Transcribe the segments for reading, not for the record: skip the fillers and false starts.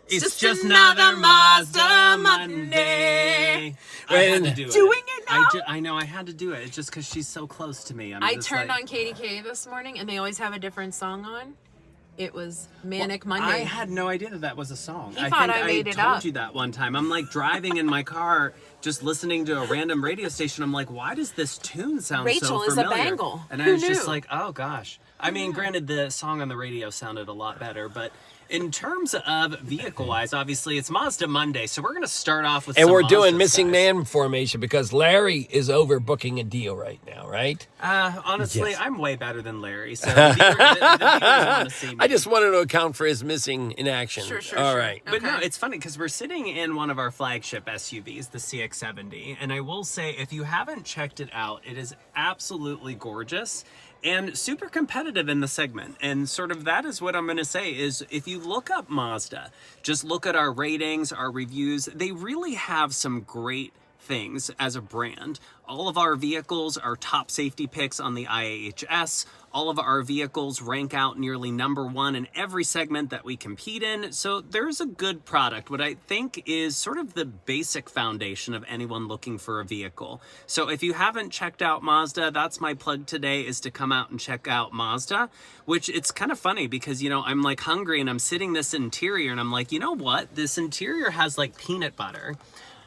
It's just another Mazda Monday. I had to do it. Doing it now? I know, I had to do it. It's just because she's so close to me. I turned on KDK this morning, and they always have a different song on. It was Manic Monday. I had no idea that was a song. He thought I made it up. I told you that one time. I'm like driving in my car, just listening to a random radio station. I'm like, why does this tune sound Rachel so familiar? is a bangle. And Who I was knew? just like, oh gosh. I mean, granted, the song on the radio sounded a lot better, but in terms of vehicle-wise, obviously, it's Mazda Monday, so we're going to start off with And some we're doing Mazdas, missing guys. man formation because Larry is overbooking a deal right now, right? Honestly, Yes. I'm way better than Larry, so the viewers want to see me. I just wanted to account for his missing in action. Sure. All right. But no, it's funny because we're sitting in one of our flagship SUVs, the CX-70, and I will say, if you haven't checked it out, it is absolutely gorgeous and super competitive in the segment. And sort of that is what I'm going to say is if you look up Mazda, just look at our ratings, our reviews, they really have some great things as a brand. All of our vehicles are top safety picks on the IAHS. All of our vehicles rank out nearly #1 in every segment that we compete in. So there's a good product, what I think is sort of the basic foundation of anyone looking for a vehicle. So if you haven't checked out Mazda, that's my plug today, is to come out and check out Mazda, which it's kind of funny because, you know, I'm like hungry and I'm sitting this interior and I'm like, you know what? This interior has like peanut butter.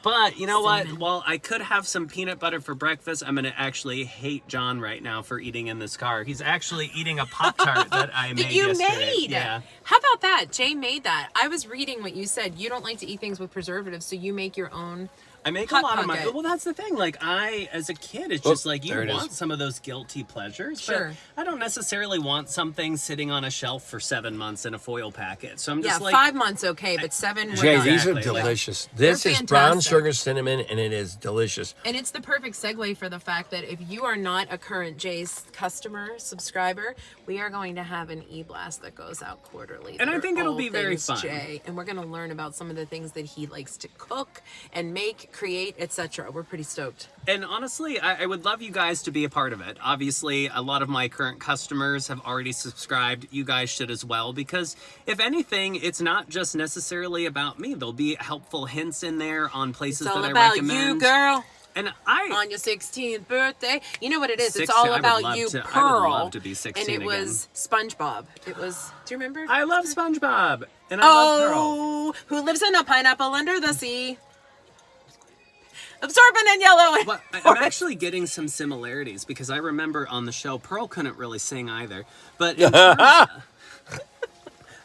But you know what? While I could have some peanut butter for breakfast, I'm going to actually hate John right now for eating in this car. He's actually eating a Pop-Tart that I made yesterday. Yeah. How about that? Jay made that. I was reading what you said. You don't like to eat things with preservatives, so you make your own. I make Hot a lot of my... pocket. Well, that's the thing. Like, as a kid, it's just like, you there it want is. some of those guilty pleasures. Sure. But I don't necessarily want something sitting on a shelf for 7 months in a foil packet. So I'm just Yeah, like... 5 months okay, but 7 we're Jay, done. these are Exactly. delicious. This They're is brown fantastic. sugar cinnamon, and it is delicious. And it's the perfect segue for the fact that if you are not a current Jay's customer, subscriber, we are going to have an e-blast that goes out quarterly. And I They're think it'll all be very things fun. Jay, and we're going to learn about some of the things that he likes to cook and make, create, etc. We're pretty stoked. And honestly, I would love you guys to be a part of it. Obviously, a lot of my current customers have already subscribed. You guys should as well, because if anything, it's not just necessarily about me. There'll be helpful hints in there on places It's all that I about recommend. you, girl. And On your 16th birthday. You know what it is? 60 It's all I would about love you, to- I would Pearl. love to be 16 and it was SpongeBob. It was, do you remember? I love SpongeBob, and I love Pearl. Oh, who lives in a pineapple under the sea? Absorbent and yellow. And Well, I'm actually getting some similarities because I remember on the show, Pearl couldn't really sing either. But in terms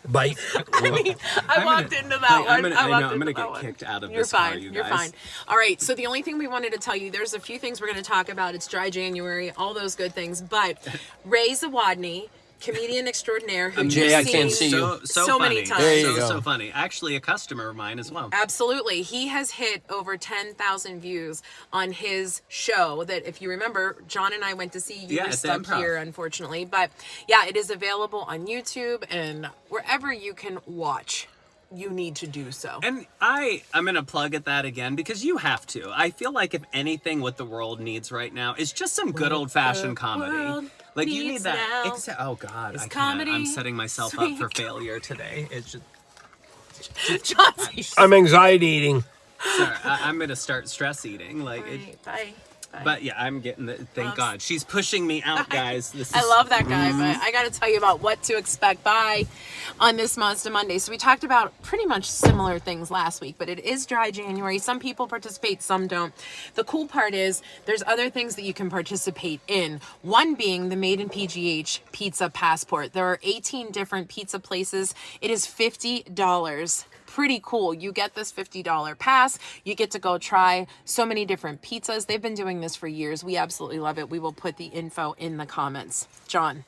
Bite. I mean, I walked into that one. I'm gonna get kicked out of this car, you guys. You're fine. All right. So the only thing we wanted to tell you, there's a few things we're going to talk about. It's dry January, all those good things. But Ray Zawadny, comedian extraordinaire, who Jay, you've I can't seen see you. so many funny. times. There you so go. funny. Actually, a customer of mine as well. Absolutely. He has hit over 10,000 views on his show that, if you remember, John and I went to see. You Yeah, were at the stuck Improv. here, unfortunately. But yeah, it is available on YouTube and wherever you can watch. You need to do so. And I'm going to plug at that again because you have to. I feel like if anything what the world needs right now is just some good old-fashioned comedy. world Like, you need needs that. now Oh, God. is I can't. comedy, I'm setting myself up sweet for failure today. It's just... John's I'm anxiety eating. Sorry, I'm going to start stress eating. Like, Bye. But yeah, I'm getting the... Thank God. She's pushing me out, guys. This is... I love that guy, but I got to tell you about what to expect on this Mazda Monday. So we talked about pretty much similar things last week, but it is dry January. Some people participate, some don't. The cool part is there's other things that you can participate in. One being the Made in PGH Pizza Passport. There are 18 different pizza places. It is $50. Pretty cool. You get this $50 pass. You get to go try so many different pizzas. They've been doing this for years. We absolutely love it. We will put the info in the comments. John,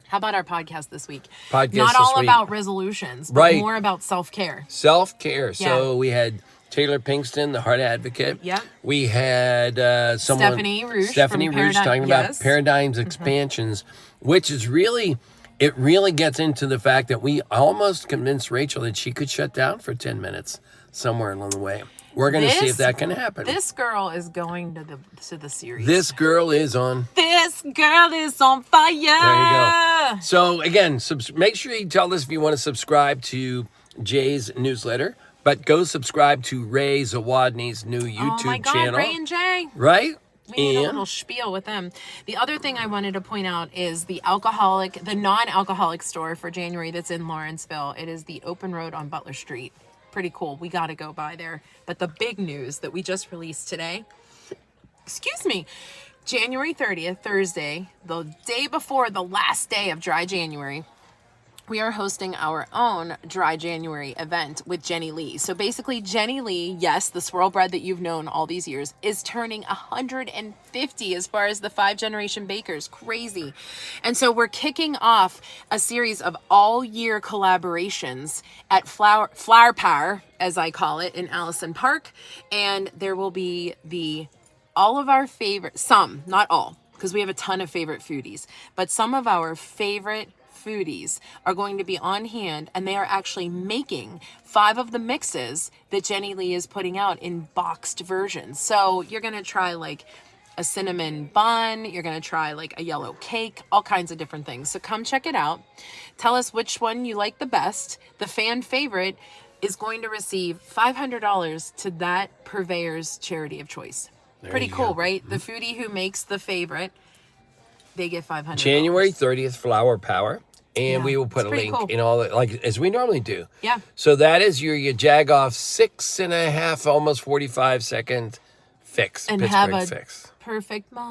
how about our podcast this week? Podcast Not this all week. about resolutions, but Right. more about self-care. Self-care. So Yeah. we had Taylor Pinkston, the heart advocate. Yeah. We had someone... Stephanie Rouge Stephanie from Rouge talking about yes. paradigms expansions, which is really... It really gets into the fact that we almost convinced Rachel that she could shut down for 10 minutes somewhere along the way. We're going to see if that can happen. This girl is going to the series. This girl is on... This girl is on fire. There you go. So again, make sure you tell us if you want to subscribe to Jay's newsletter, but go subscribe to Ray Zawadny's new YouTube Oh my God, channel. Ray and Jay. Right? We need a little spiel with them. The other thing I wanted to point out is the non-alcoholic store for January that's in Lawrenceville. It is the Open Road on Butler Street. Pretty cool. We got to go by there. But the big news that we just released today, January 30th, Thursday, the day before the last day of Dry January, we are hosting our own Dry January event with Jenny Lee. So basically, Jenny Lee, yes, the swirl bread that you've known all these years, is turning 150 as far as the 5-generation bakers. Crazy. And so we're kicking off a series of all-year collaborations at Flower Power, as I call it, in Allison Park. And there will be all of our favorite, some, not all, because we have a ton of favorite foodies, but some of our favorite foodies are going to be on hand, and they are actually making 5 of the mixes that Jenny Lee is putting out in boxed versions. So you're going to try like a cinnamon bun, you're going to try like a yellow cake, all kinds of different things. So come check it out. Tell us which one you like the best. The fan favorite is going to receive $500 to that purveyor's charity of choice. Pretty cool, right? The foodie who makes the favorite, they get $500. January 30th, Flower Power. And we will put a link in all the, like as we normally do. Yeah. So that is your YaJagoff 6.5, almost 45 second fix. And Pittsburgh have a fix. perfect moment.